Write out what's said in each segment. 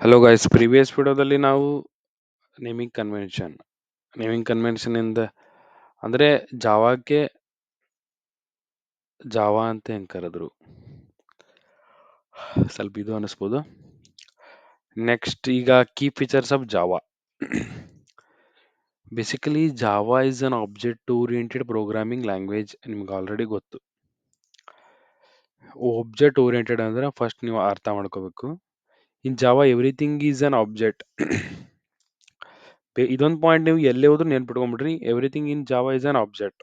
Hello guys, previous ವಿಡಿಯೋದಲ್ಲಿ ನಾವು naming convention ಇಂದ ಅಂದ್ರೆ ಜಾವಾಕ್ಕೆ ಜಾವಾ ಅಂತ ಹೆಂಗ್ ಕರೆದ್ರು ಸ್ವಲ್ಪ ಇದು ಅನಿಸ್ಬೋದು. ನೆಕ್ಸ್ಟ್ ಈಗ key features of Java. Basically Java is an object oriented programming language. ನಿಮ್ಗೆ ಆಲ್ರೆಡಿ ಗೊತ್ತು. ಆಬ್ಜೆಕ್ಟ್ ಓರಿಯೆಂಟೆಡ್ ಅಂದ್ರೆ ಫಸ್ಟ್ ನೀವು ಅರ್ಥ ಮಾಡ್ಕೋಬೇಕು. In Java everything is an object. ಇದೊಂದು ಪಾಯಿಂಟ್ ನೀವು ಎಲ್ಲೇ ಹೋದ್ರೂ ನೆನ್ಪಿಟ್ಕೊಂಡ್ಬಿಡ್ರಿ. Everything in Java is an object.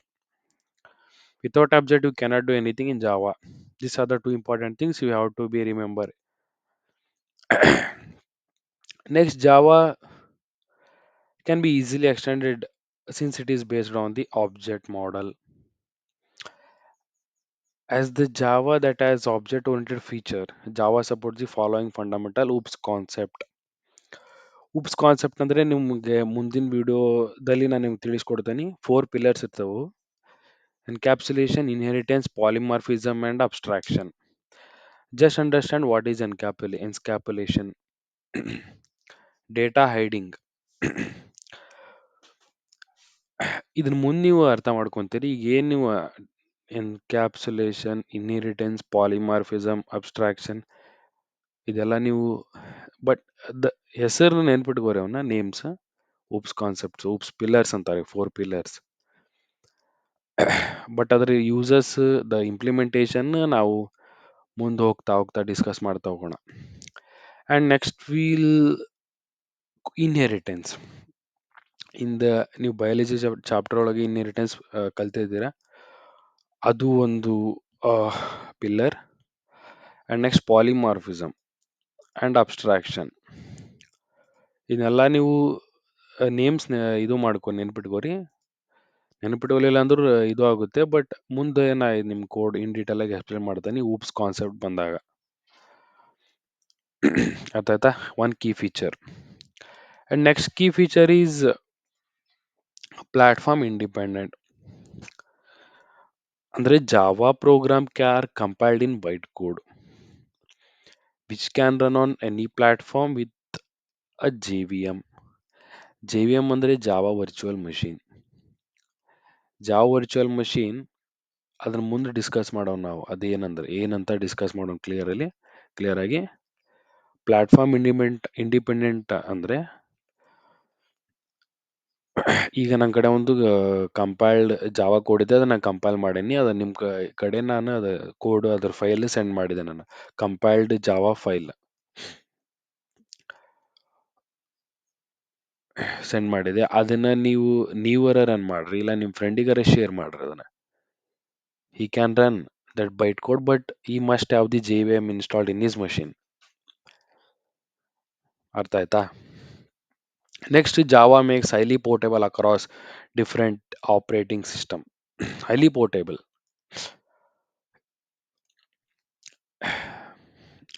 Without object, you cannot do anything in Java. These are the two important things you have to be remember. Next, Java can be easily extended since it is based on the object model. As the Java that has object-oriented feature, Java supports the following fundamental OOPS concept. OOPS concept ಅಂದ್ರೆ ನಿಮಗೆ ಮುಂದಿನ ವಿಡಿಯೋದಲ್ಲಿ ನಾನು ನಿಮ್ಗೆ ತಿಳಿಸ್ಕೊಡ್ತೀನಿ. 4 pillars ಇರ್ತವು: encapsulation, inheritance, polymorphism, and abstraction. Just understand what is encapsulation. Data hiding. ಇದನ್ನ ಮುಂದೆ ನೀವು ಅರ್ಥ ಮಾಡ್ಕೊಂತೀರಿ. ಈಗ ಏನು ನೀವು ಎನ್ಕ್ಯಾಪ್ಸುಲೇಷನ್, ಇನ್ಹೆರಿಟೆನ್ಸ್, ಪಾಲಿಮಾರ್ಫಿಸಮ್, ಅಬ್ಸ್ಟ್ರಾಕ್ಷನ್ ಇದೆಲ್ಲ ನೀವು ಬಟ್ ಹೆಸರು ನೆನ್ಪಿಟ್ಕೋರಿ. ಅವನ್ನ names, oops concepts, oops pillars ಅಂತಾರೆ, 4 ಪಿಲ್ಲರ್ಸ್. ಬಟ್ ಅದ್ರ ಯೂಸಸ್, ದ ಇಂಪ್ಲಿಮೆಂಟೇಷನ್ ನಾವು ಮುಂದೆ ಹೋಗ್ತಾ ಹೋಗ್ತಾ ಡಿಸ್ಕಸ್ ಮಾಡ್ತಾ ಹೋಗೋಣ. And next wheel inheritance. ನೀವು ಬಯಾಲಜಿ ಚಾಪ್ಟರ್ ಒಳಗೆ ಇನ್ಹೆರಿಟೆನ್ಸ್ ಕಲ್ತಿದ್ದೀರಾ, ಅದು ಒಂದು pillar. And next polymorphism and abstraction. ಇದನ್ನೆಲ್ಲ ನೀವು ನೇಮ್ಸ್ ಇದು ಮಾಡ್ಕೊಂಡು ನೆನ್ಪಿಟ್ಕೋರಿ. ನೆನ್ಪಿಟ್ಕೊಳ್ಳಿಲ್ಲ ಅಂದ್ರೆ ಇದು ಆಗುತ್ತೆ. ಬಟ್ ಮುಂದೆ ನಾ ನಿಮ್ಮ ಕೋಡ್ ಇನ್ ಡೀಟೇಲ್ ಆಗಿ ಎಕ್ಸ್ಪ್ಲೇನ್ ಮಾಡ್ತೀನಿ ಊಪ್ಸ್ ಕಾನ್ಸೆಪ್ಟ್ ಬಂದಾಗ. ಅರ್ಥ ಆಯ್ತಾ? One key feature. And next key feature is platform independent. ಅಂದ್ರೆ Java program are compiled in byte code which can run on any platform with a JVM. JVM ಅಂದ್ರೆ Java virtual machine. Java virtual machine ಅದ್ರ ಮುಂದೆ discuss ಮಾಡೋಣ ನಾವು. ಅದೇನಂದ್ರೆ ಏನಂತ discuss ಮಾಡೋಣ clear ಆಗಿ. ಪ್ಲಾಟ್ಫಾರ್ಮ್ ಇಂಡಿಪೆಂಡೆಂಟ್ ಅಂದ್ರೆ ಈಗ ನನ್ನ ಕಡೆ ಒಂದು ಕಂಪೈಲ್ಡ್ ಜಾವಾ ಕೋಡ್ ಇದೆ, ಅದನ್ನ ನಾನು ಕಂಪೈಲ್ ಮಾಡೀನಿ. ಅದು ನಿಮ್ಮ ಕಡೆ ನಾನು ಅದು ಕೋಡ್ ಅದ್ರ ಫೈಲ್ ಸೆಂಡ್ ಮಾಡಿದೆ. ನಾನು ಕಂಪೈಲ್ಡ್ ಜಾವಾ ಫೈಲ್ ಸೆಂಡ್ ಮಾಡಿದೆ. ಅದನ್ನ ನೀವರ ರನ್ ಮಾಡ್ರಿ, ಇಲ್ಲ ನಿಮ್ಮ ಫ್ರೆಂಡಿಗಾರ ಶೇರ್ ಮಾಡ್ರಿ. ಅದನ್ನ he can run that bytecode, but he must have the JVM installed in his machine. ಅರ್ಥ ಆಯ್ತಾ? Next, Java makes highly portable across different operating system. Highly portable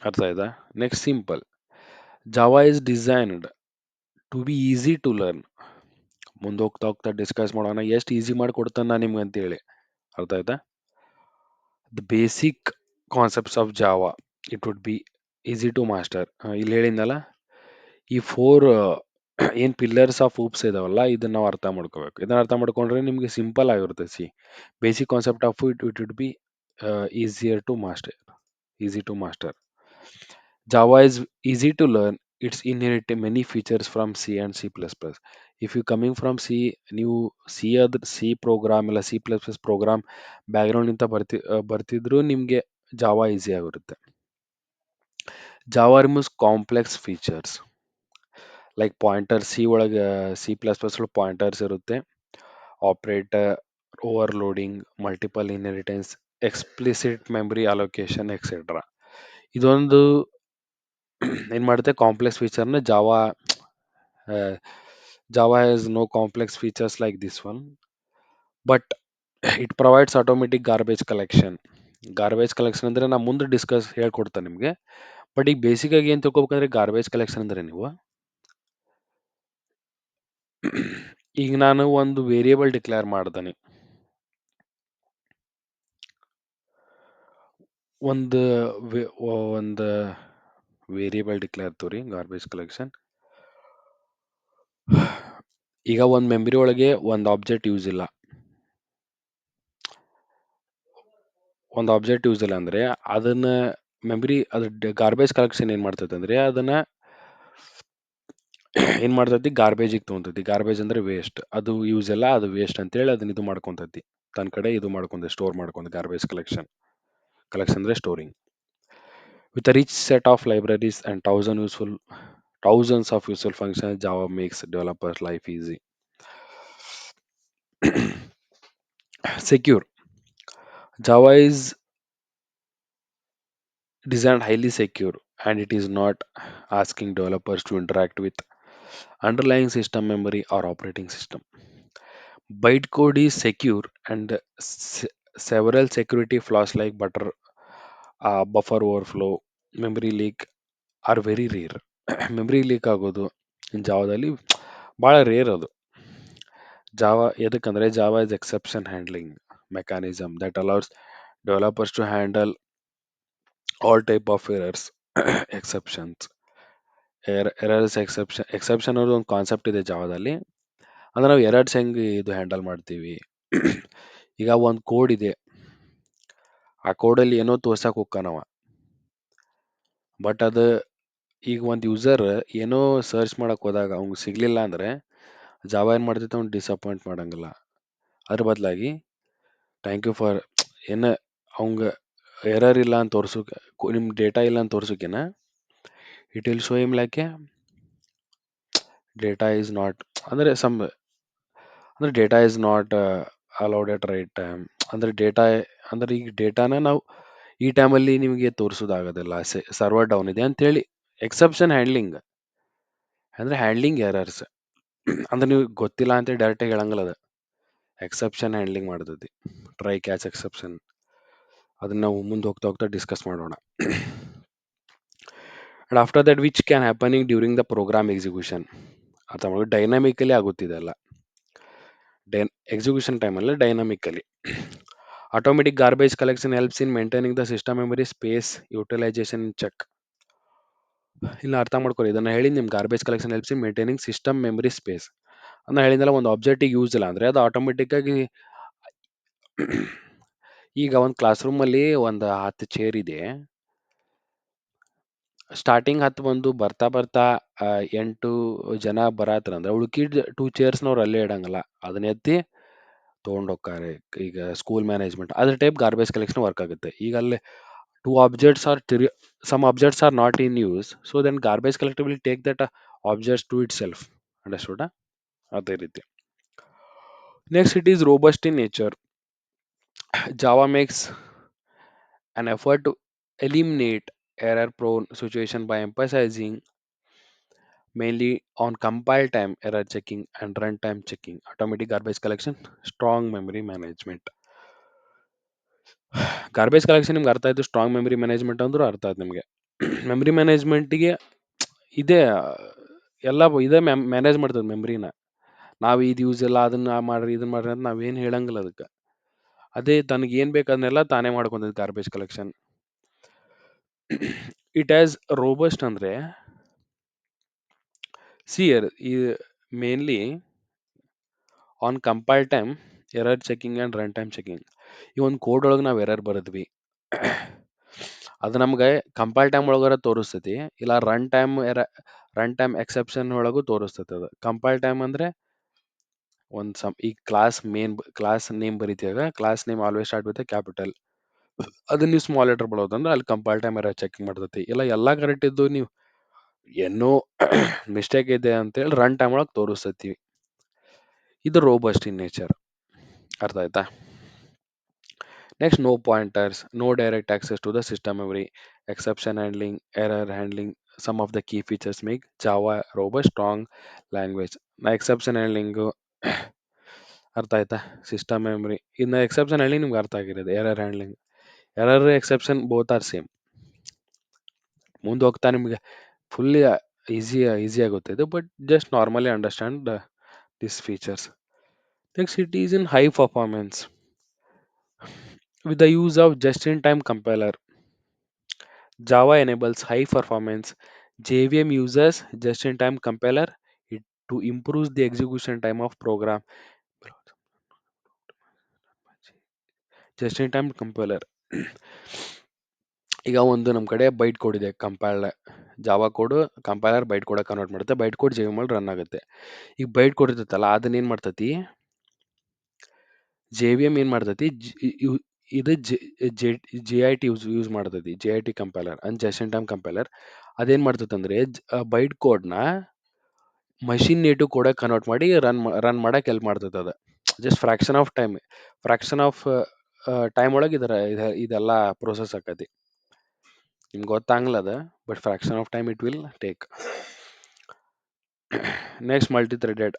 ಅರ್ಥ ಆಯ್ತಾ? Next, simple. Java is designed to be easy to learn. ಮುಂದೆ ಹೋಗ್ತಾ ಹೋಗ್ತಾ discuss ಮಾಡೋಣ ಎಷ್ಟು easy ಮಾಡಿ ಕೊಡ್ತಾನೆ ನಾನು ನಿಮ್ಗೆ ಅಂತೇಳಿ. ಅರ್ಥ ಆಯ್ತಾ? The basic concepts of Java it would be easy to master. ಇಲ್ಲಿ ಹೇಳಿದ್ನಲ್ಲ, ಈ 4 ಏನು ಪಿಲ್ಲರ್ಸ್ ಆಫ್ ಊಪ್ಸ್ ಇದಾವಲ್ಲ, ಇದನ್ನ ನಾವು ಅರ್ಥ ಮಾಡ್ಕೋಬೇಕು. ಇದನ್ನ ಅರ್ಥ ಮಾಡ್ಕೊಂಡ್ರೆ ನಿಮಗೆ ಸಿಂಪಲ್ ಆಗಿರುತ್ತೆ. Basic concept of it would be easier to master. Easy to master. Java is easy to learn. It's inherit many features from C and C++. If you coming from C, ನೀವು C program ಇಲ್ಲ C++ program ಬ್ಯಾಕ್ಗ್ರೌಂಡ್ನಿಂದ ಬರ್ತಿದ್ರು ನಿಮಗೆ Java easy ಆಗಿರುತ್ತೆ. Java removes complex features like pointer. C++ pointers ಇರುತ್ತೆ, operator, overloading, multiple inheritance, explicit memory allocation etcetera. ಇದೊಂದು ಏನು ಮಾಡುತ್ತೆ, ಕಾಂಪ್ಲೆಕ್ಸ್ ಫೀಚರ್ನ Java has no complex features like this one, but it provides automatic garbage collection. Garbage collection ಅಂದರೆ ನಾನು ಮುಂದೆ ಹೇಳ್ಕೊಡ್ತೇನೆ ನಿಮಗೆ. But ಈಗ ಬೇಸಿಕ್ ಆಗಿ ಏನು ತಿಳ್ಕೊಬೇಕಂದ್ರೆ ಗಾರ್ಬೇಜ್ ಕಲೆಕ್ಷನ್ ಅಂದರೆ ನೀವು ಈಗ ನಾನು ಒಂದು ವೇರಿಯೇಬಲ್ ಡಿಕ್ಲೇರ್ ಮಾಡ್ದೇನೆ. ಒಂದು ವೇರಿಯಬಲ್ ಡಿಕ್ಲೇರ್ ತೋರಿ ಗಾರ್ಬೇಜ್ ಕಲೆಕ್ಷನ್. ಈಗ ಒಂದು ಮೆಮರಿ ಒಳಗೆ ಒಂದು ಆಬ್ಜೆಕ್ಟ್ ಯೂಸ್ ಇಲ್ಲ. ಒಂದು ಆಬ್ಜೆಕ್ಟ್ ಯೂಸ್ ಇಲ್ಲ ಅಂದ್ರೆ ಅದನ್ನ ಮೆಮರಿ ಅದ್ರ ಗಾರ್ಬೇಜ್ ಕಲೆಕ್ಷನ್ ಏನ್ ಮಾಡ್ತೈತೆ ಅಂದ್ರೆ ಅದನ್ನ ಏನ್ ಮಾಡ್ತೈತಿ, ಗಾರ್ಬೇಜಿಗೆ ತೊಗೊಂತೈತಿ. ಗಾರ್ಬೇಜ್ ಅಂದ್ರೆ ವೇಸ್ಟ್, ಅದು ಯೂಸ್ ಇಲ್ಲ, ಅದು ವೇಸ್ಟ್ ಅಂತೇಳಿ ಅದನ್ನ ಇದು ಮಾಡ್ಕೊಂತೈತಿ, ತನ್ನ ಕಡೆ ಇದು ಮಾಡ್ಕೊಂತ ಸ್ಟೋರ್ ಮಾಡ್ಕೊಂತ. ಗಾರ್ಬೇಜ್ ಕಲೆಕ್ಷನ್, ಕಲೆಕ್ಷನ್ ಅಂದ್ರೆ storing. With a rich set of libraries and thousands of useful functions, Java makes developers life easy. Secure. Java is designed highly secure, and it is not asking developers to interact with underlying system memory or operating system. Bytecode is secure, and several security flaws like buffer overflow, memory leak are very rare. Memory leak ಆಗೋದು ಜಾವದಲ್ಲಿ ಭಾಳ rare ಅದು. Java ಎದಕ್ಕಂದ್ರೆ Java is exception handling mechanism that allows developers to handle all type of errors, exceptions. Errors exception ಅನ್ನೋದು ಒಂದು concept ಇದೆ ಜಾವದಲ್ಲಿ. ಅಂದ್ರೆ ನಾವು ಎರರ್ಸ್ ಹೆಂಗೆ ಇದು ಹ್ಯಾಂಡಲ್ ಮಾಡ್ತೀವಿ. ಈಗ ಒಂದು ಕೋಡ್ ಇದೆ, ಆ ಕೋಡಲ್ಲಿ ಏನೋ ತೋರ್ಸಕ್ ಹೋಗ್ತಾನವ, ಬಟ್ ಅದು ಈಗ ಒಂದು ಯೂಸರ್ ಏನೋ ಸರ್ಚ್ ಮಾಡಕ್ ಹೋದಾಗ ಅವ್ನಿಗೆ ಸಿಗ್ಲಿಲ್ಲ ಅಂದ್ರೆ ಜಾವ ಏನ್ ಮಾಡ್ತೈತೆ, ಅವ್ನು ಡಿಸಪಾಯಿಂಟ್ ಮಾಡಂಗಿಲ್ಲ. ಅದ್ರ ಬದಲಾಗಿ ಥ್ಯಾಂಕ್ ಯು ಫಾರ್ ಏನ ಅವಂಗ ಎರರ್ ಇಲ್ಲ ಅಂತ ತೋರ್ಸೋಕೆ, ನಿಮ್ ಡೇಟಾ ಇಲ್ಲ ಅಂತ ತೋರ್ಸೋಕೆನ it will show him like a data is not, ಅಂದ್ರೆ ಅಂದ್ರೆ data is not allowed at right time. ಅಂದ್ರೆ ಡೇಟಾ, ಅಂದ್ರೆ ಈಗ ಡೇಟಾನ ನಾವು ಈ ಟೈಮಲ್ಲಿ ನಿಮಗೆ ತೋರಿಸೋದಾಗೋದಿಲ್ಲ, ಸರ್ವರ್ ಡೌನ್ ಇದೆ ಅಂತೇಳಿ. ಎಕ್ಸೆಪ್ಷನ್ ಹ್ಯಾಂಡ್ಲಿಂಗ್ ಅಂದ್ರೆ ಹ್ಯಾಂಡ್ಲಿಂಗ್ ಎರರ್ಸ್. ಅಂದ್ರೆ ನೀವು ಗೊತ್ತಿಲ್ಲ ಅಂತ ಡೈರೆಕ್ಟಾಗಿ ಹೇಳಂಗಿಲ್ಲ, ಅದು ಎಕ್ಸೆಪ್ಷನ್ ಹ್ಯಾಂಡ್ಲಿಂಗ್ ಮಾಡ್ತೈತಿ. ಟ್ರೈ ಕ್ಯಾಚ್ ಎಕ್ಸೆಪ್ಷನ್, ಅದನ್ನ ನಾವು ಮುಂದೆ ಹೋಗ್ತಾ ಹೋಗ್ತಾ ಡಿಸ್ಕಸ್ ಮಾಡೋಣ. And after that which can happening during the program execution. ಅರ್ಥ ಮಾಡಿ, ಡೈನಾಮಿಕಲಿ ಆಗುತ್ತಿದೆಲ್ಲ ಎಕ್ಸಿಕ್ಯೂಷನ್ ಟೈಮಲ್ಲಿ dynamically. Automatic garbage collection helps in maintaining the system memory space utilisation check. ಇಲ್ಲ ಅರ್ಥ ಮಾಡ್ಕೊಳ್ಳಿ, ಇದನ್ನ ಹೇಳಿ ನಿಮ್ garbage collection helps in maintaining system memory space ಅನ್ನ ಹೇಳಿದ್ನಲ್ಲ. ಒಂದು ಆಬ್ಜೆಕ್ಟಿಗೆ ಯೂಸ್ ಇಲ್ಲ ಅಂದ್ರೆ ಅದು ಆಟೋಮೆಟಿಕ್ ಆಗಿ ಈಗ ಒಂದು ಕ್ಲಾಸ್ ರೂಮ್ ಅಲ್ಲಿ ಒಂದು 10 ಚೇರ್ ಇದೆ, ಸ್ಟಾರ್ಟಿಂಗ್ 10 ಬಂದು ಬರ್ತಾ ಬರ್ತಾ 8 ಜನ ಬರತ್ರ ಅಂದ್ರೆ ಉಳ್ಕಿದ್ 2 ಚೇರ್ಸ್ನವ್ರು ಅಲ್ಲೇ ಇಡಂಗಲ್ಲ, ಅದನ್ನ ಎತ್ತಿ ತೊಗೊಂಡೋಗ್ತಾರೆ. ಈಗ ಸ್ಕೂಲ್ ಮ್ಯಾನೇಜ್ಮೆಂಟ್ ಅದ್ರ ಟೈಪ್ ಗಾರ್ಬೇಜ್ ಕಲೆಕ್ಷನ್ ವರ್ಕ್ ಆಗುತ್ತೆ. ಈಗ ಅಲ್ಲಿ two objects are some objects are not in use, so then garbage collector will take that objects to itself. Understood? ಅದೇ ರೀತಿ. Next, it is robust in nature. Java makes an effort to eliminate error prone situation by emphasizing mainly on compile time error checking and runtime checking, automatic garbage collection, strong memory management. Garbage collection ನಿಮ್ಗೆ ಅರ್ಥ ಆಯ್ತು, strong memory management ಅಂದ್ರೂ ಅರ್ಥ ಆಯ್ತು ನಿಮಗೆ. Memory ಮ್ಯಾನೇಜ್ಮೆಂಟಿಗೆ ಇದೇ ಎಲ್ಲ ಇದೇ ಮ್ಯಾನೇಜ್ ಮಾಡ್ತದೆ ಮೆಮ್ರಿನ. ನಾವು ಇದು ಯೂಸ್ ಇಲ್ಲ, ಅದನ್ನ ಮಾಡ್ರಿ ಇದನ್ನ ಮಾಡ್ರಿ ಅಂತ ನಾವೇನು ಹೇಳಂಗಿಲ್ಲ ಅದಕ್ಕೆ. ಅದೇ ತನಗೆ ಏನು ಬೇಕು ಅದನ್ನೆಲ್ಲ ತಾನೇ ಮಾಡ್ಕೊಂತೈತೆ garbage collection. It as robust ಅಂದ್ರೆ ಸಿಯರ್ ಈ mainly on compile time error checking and run time checking. ಈ ಒಂದು ಕೋಡ್ ಒಳಗೆ ನಾವು ಎರರ್ ಬರೆದ್ವಿ, ಅದು ನಮ್ಗೆ ಕಂಪೈಲ್ ಟೈಮ್ ಒಳಗಾರ ತೋರಿಸ್ತೈತಿ, ಇಲ್ಲ ರನ್ ಟೈಮ್ ಎಕ್ಸೆಪ್ಷನ್ ಒಳಗೂ ತೋರಿಸ್ತೈತಿ. ಅದು ಕಂಪೈಲ್ ಟೈಮ್ ಅಂದ್ರೆ ಈ ಕ್ಲಾಸ್ ನೇಮ್ ಬರೀತಿಯಾಗ class name always start with capital, ಅದನ್ನ ನೀವು ಸ್ಮಾಲ್ ಲೆಟರ್ ಬಳೋದಂದ್ರೆ ಅಲ್ಲಿ ಕಂಪೈಲ್ ಟೈಮ್ ಎರರ್ ಚೆಕಿಂಗ್ ಮಾಡ್ತೈತಿ. ಇಲ್ಲ ಎಲ್ಲ ಕರೆಕ್ಟ್ ಇದ್ದು ನೀವು ಏನೋ ಮಿಸ್ಟೇಕ್ ಇದೆ ಅಂತೇಳಿ ರನ್ ಟೈಮ್ ಒಳಗೆ ತೋರಿಸ್ತೈತಿ. ಇದು ರೋಬಸ್ಟ್ ಇನ್ ನೇಚರ್. ಅರ್ಥ ಆಯ್ತಾ? Next, no pointers, no direct access to the system memory, exception handling, error handling, some of the key features make Java robust strong language. ನಾ ಎಕ್ಸೆಪ್ಷನ್ ಹ್ಯಾಂಡ್ಲಿಂಗು ಅರ್ಥ ಆಯ್ತಾ? System memory, ಇನ್ನು exception handling ನಿಮ್ಗೆ ಅರ್ಥ ಆಗಿರೋದು. Error handling, error exception both are same. ಮುಂದೆ ಹೋಗ್ತಾ ನಿಮಗೆ ಫುಲ್ಲಿ ಈಸಿ ಆಗುತ್ತೆ ಇದು, but just normally understand this features. Next, it is in high performance with the use of just-in-time compiler. Java enables high performance. JVM uses just-in-time compiler to improve the execution time of program. Just-in-time compiler. ಈಗ ಒಂದು ನಮ್ಮ ಕಡೆ byte code ಇದೆ compile Java code compiler byte code convert ಮಾಡುತ್ತೆ byte code J M run ಆಗುತ್ತೆ ಈಗ byte code ಇರ್ತೈತಲ್ಲ ಅದನ್ನ ಏನ್ ಮಾಡ್ತತಿ ಜೆ ವಿ ಎಮ್ ಏನ್ ಮಾಡ್ತತಿ ಇದು ಜೆ ಐ ಟಿ ಯೂಸ್ ಮಾಡ್ತತಿ J I T compiler and just in time compiler ಅದೇನ್ ಮಾಡ್ತತಿ ಅಂದ್ರೆ ಬೈಟ್ ಕೋಡ್ನ ಮಷಿನ್ ನೇಟಿವ್ ಕೋಡ್ ಕನ್ವರ್ಟ್ ಮಾಡಿ ರನ್ ಮಾಡಕ್ ಹೆಲ್ಪ್ ಮಾಡ್ತದೆ ಅದು ಜಸ್ಟ್ ಫ್ರಾಕ್ಷನ್ ಆಫ್ ಟೈಮ್ ಒಳಗೆ ಇದೆಲ್ಲ ಪ್ರೋಸೆಸ್ ಆಕತಿ ನಿಮ್ಗೆ ಗೊತ್ತಾಗ್ಲದ but fraction of time it will take next multi-threaded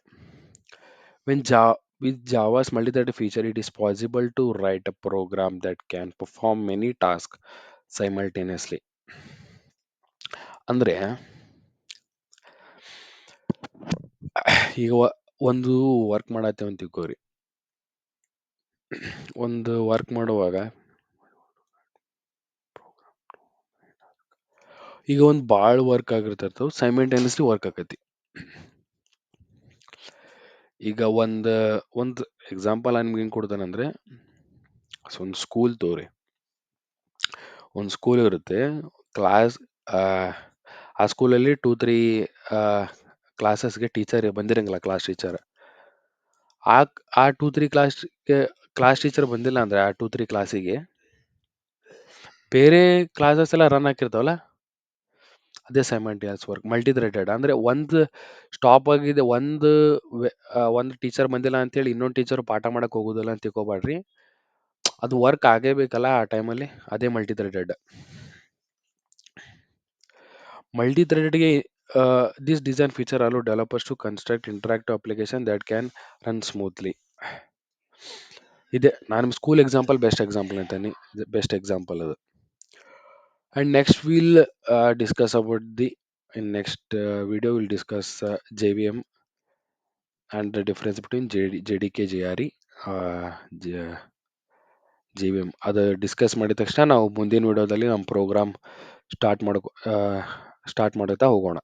when with Java's multi-threaded feature it is possible to write a program that can perform many tasks simultaneously ಅಂದ್ರೆ ಈಗ ಒಂದು work ಮಾಡತ್ತೇವೆ ಅಂತ ತಿಳ್ಕೋರಿ ಒಂದು ವರ್ಕ್ ಮಾಡುವಾಗ ಈಗ ಒಂದು ಭಾಳ ವರ್ಕ್ ಆಗಿರ್ತೈತೆ ಸೈಮಲ್ಟೇನಿಯಸ್ಲಿ ವರ್ಕ್ ಆಕತಿ ಈಗ ಒಂದು ಎಕ್ಸಾಂಪಲ್ ನಿಮ್ಗೆ ಹೆಂಗೆ ಕೊಡ್ತಾನಂದ್ರೆ ಒಂದು ಸ್ಕೂಲ್ ತೋರಿ ಒಂದು ಸ್ಕೂಲ್ ಇರುತ್ತೆ ಕ್ಲಾಸ್ ಆ ಸ್ಕೂಲಲ್ಲಿ 2-3 ಕ್ಲಾಸಸ್ಗೆ ಟೀಚರ್ ಬಂದಿರಂಗಿಲ್ಲ ಕ್ಲಾಸ್ ಟೀಚರ್ ಆ ಆ 2-3 ಕ್ಲಾಸ್ ಟೀಚರ್ ಬಂದಿಲ್ಲ ಅಂದ್ರೆ ಆ 2-3 ಕ್ಲಾಸಿಗೆ ಬೇರೆ ಕ್ಲಾಸಸ್ ಎಲ್ಲ ರನ್ ಹಾಕಿರ್ತಾವಲ್ಲ ಅದೇ ಸೈಮಲ್ಟೇನಿಯಸ್ ವರ್ಕ್ ಮಲ್ಟಿ ಥ್ರೆಡೆಡ್ ಅಂದ್ರೆ ಒಂದು ಸ್ಟಾಪ್ ಆಗಿದೆ ಒಂದು ಟೀಚರ್ ಬಂದಿಲ್ಲ ಅಂತೇಳಿ ಇನ್ನೊಂದು ಟೀಚರ್ ಪಾಠ ಮಾಡಕ್ ಹೋಗುದಿಲ್ಲ ಅಂತ ತಿಳ್ಕೊಬೇಡ್ರಿ ಅದು ವರ್ಕ್ ಆಗೇಬೇಕಲ್ಲ ಆ ಟೈಮಲ್ಲಿ ಅದೇ ಮಲ್ಟಿ ಥ್ರೆಡೆಡ್ ಮಲ್ಟಿ-threadedಗೆ this design feature allow developers to construct interactive application that can run smoothly. ಇದೆ ನಾನು ಸ್ಕೂಲ್ ಎಕ್ಸಾಂಪಲ್ ಅಂತಾನೆ ಬೆಸ್ಟ್ ಎಕ್ಸಾಂಪಲ್ ಅದು and next will discuss about the in next video will discuss J V M and the difference between J D K J R E J V M ಅದು discuss ಮಾಡಿದ ತಕ್ಷಣ ನಾವು ಮುಂದಿನ ವಿಡಿಯೋದಲ್ಲಿ ನಮ್ಮ program start ಮಾಡುತ್ತಾ ಹೋಗೋಣ